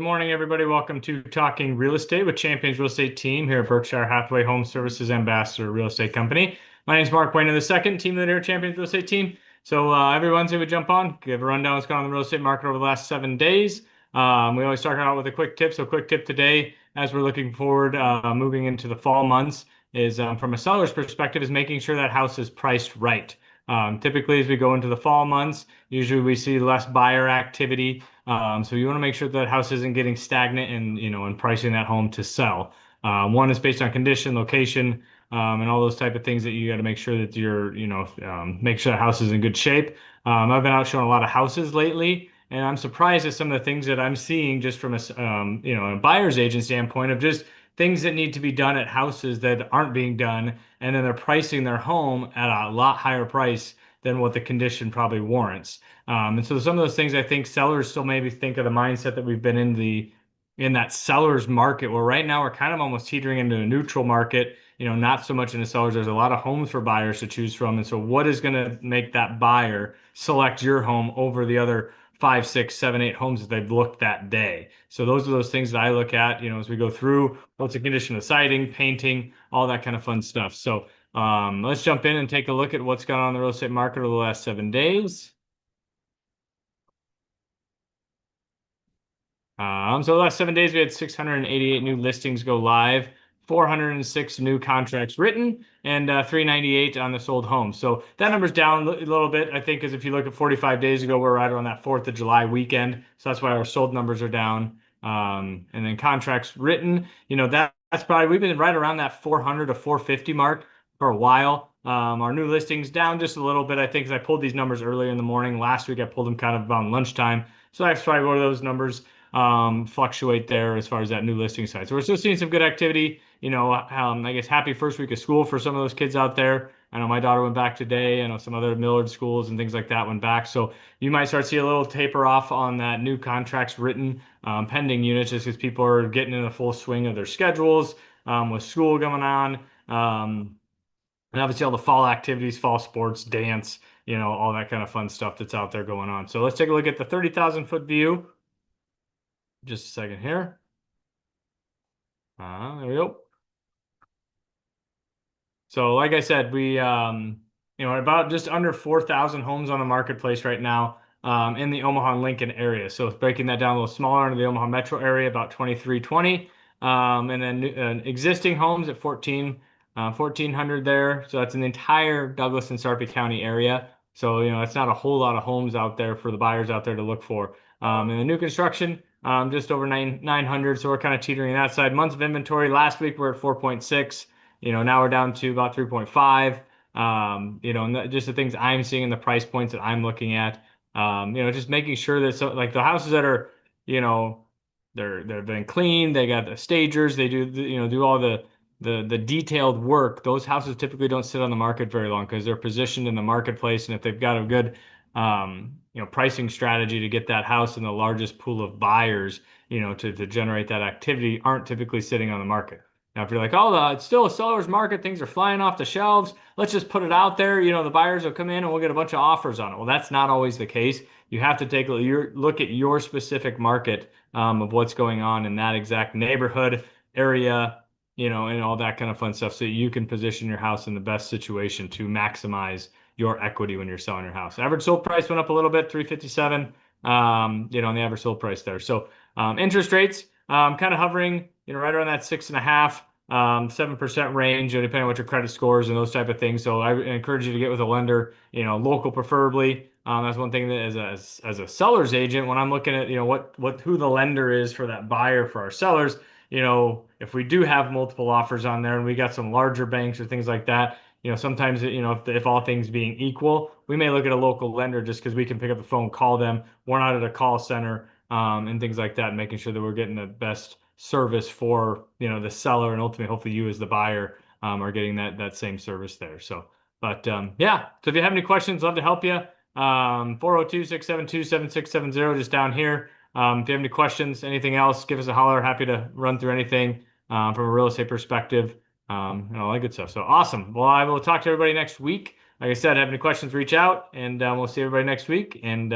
morning, everybody. Welcome to Talking Real Estate with Champions Real Estate Team here at Berkshire Hathaway Home Services Ambassador Real Estate Company. My name is Mark Wehner II, team leader at Champions Real Estate Team. So every Wednesday we jump on, give a rundown of what's going on in the real estate market over the last 7 days. We always start out with a quick tip. So quick tip today, as we're looking forward, moving into the fall months, is from a seller's perspective, is making sure that house is priced right. Typically, as we go into the fall months, usually we see less buyer activity. So you want to make sure that house isn't getting stagnant and pricing that home to sell. One is based on condition, location, and all those type of things that you got to make sure that make sure the house is in good shape. I've been out showing a lot of houses lately, and I'm surprised at some of the things that I'm seeing just from a buyer's agent standpoint of just things that need to be done at houses that aren't being done, and then they're pricing their home at a lot higher price than what the condition probably warrants. And so some of those things I think sellers still maybe think of the mindset that we've been in that seller's market, where right now we're kind of almost teetering into a neutral market, not so much in the sellers. There's a lot of homes for buyers to choose from. And so what is going to make that buyer select your home over the other 5, 6, 7, 8 homes that they've looked that day? So those are those things that I look at, as we go through what's the condition of siding, painting, all that kind of fun stuff. So let's jump in and take a look at what's gone on in the real estate market over the last 7 days. So the last 7 days, we had 688 new listings go live, 406 new contracts written, and 398 on the sold homes. So that number's down a little bit, I think, because if you look at 45 days ago, we're right around that 4th of July weekend. So that's why our sold numbers are down. And then contracts written, that's probably, we've been right around that 400 to 450 mark for a while. Our new listings down just a little bit, I think, because I pulled these numbers earlier in the morning. Last week, I pulled them kind of around lunchtime. So that's probably where those numbers fluctuate there as far as that new listing side. So we're still seeing some good activity. I guess happy first week of school for some of those kids out there. I know my daughter went back today. I know some other Millard schools and things like that went back. So you might start to see a little taper off on that new contracts written pending units just because people are getting in the full swing of their schedules with school going on. And obviously all the fall activities, fall sports, dance, all that kind of fun stuff that's out there going on. So let's take a look at the 30,000 foot view. Just a second here. There we go. So like I said, we about just under 4,000 homes on the marketplace right now in the Omaha and Lincoln area. So breaking that down a little smaller into the Omaha metro area, about 2,320. And then existing homes at 1,400 there. So that's an entire Douglas and Sarpy County area. So, it's not a whole lot of homes out there for the buyers out there to look for. And the new construction, just over 900. So we're kind of teetering that side. Months of inventory last week we're at 4.6. Now we're down to about 3.5. And just the things I'm seeing and the price points that I'm looking at. Just making sure that like the houses that are, they've been cleaned, they got the stagers, they do all the detailed work. Those houses typically don't sit on the market very long because they're positioned in the marketplace, and if they've got a good pricing strategy to get that house in the largest pool of buyers, to generate that activity, aren't typically sitting on the market. Now, if you're like, oh, it's still a seller's market, things are flying off the shelves, let's just put it out there, the buyers will come in and we'll get a bunch of offers on it. Well, that's not always the case. You have to take a look at your specific market of what's going on in that exact neighborhood, area, and all that kind of fun stuff so you can position your house in the best situation to maximize your equity when you're selling your house. Average sold price went up a little bit, 357, on the average sold price there. So interest rates kind of hovering, right around that 6.5%, 7% range, depending on what your credit scores and those type of things. So I encourage you to get with a lender, local preferably. That's one thing that as a seller's agent, when I'm looking at, who the lender is for that buyer for our sellers, if we do have multiple offers on there and we got some larger banks or things like that, sometimes, if all things being equal, we may look at a local lender just because we can pick up the phone, call them. We're not at a call center and things like that, making sure that we're getting the best service for, the seller, and ultimately, hopefully you as the buyer are getting that same service there. So, but yeah, so if you have any questions, love to help you. 402-672-7670, just down here. If you have any questions, anything else, give us a holler. Happy to run through anything from a real estate perspective, and all that good stuff. So awesome. Well, I will talk to everybody next week. Like I said, have any questions, reach out, and we'll see everybody next week. And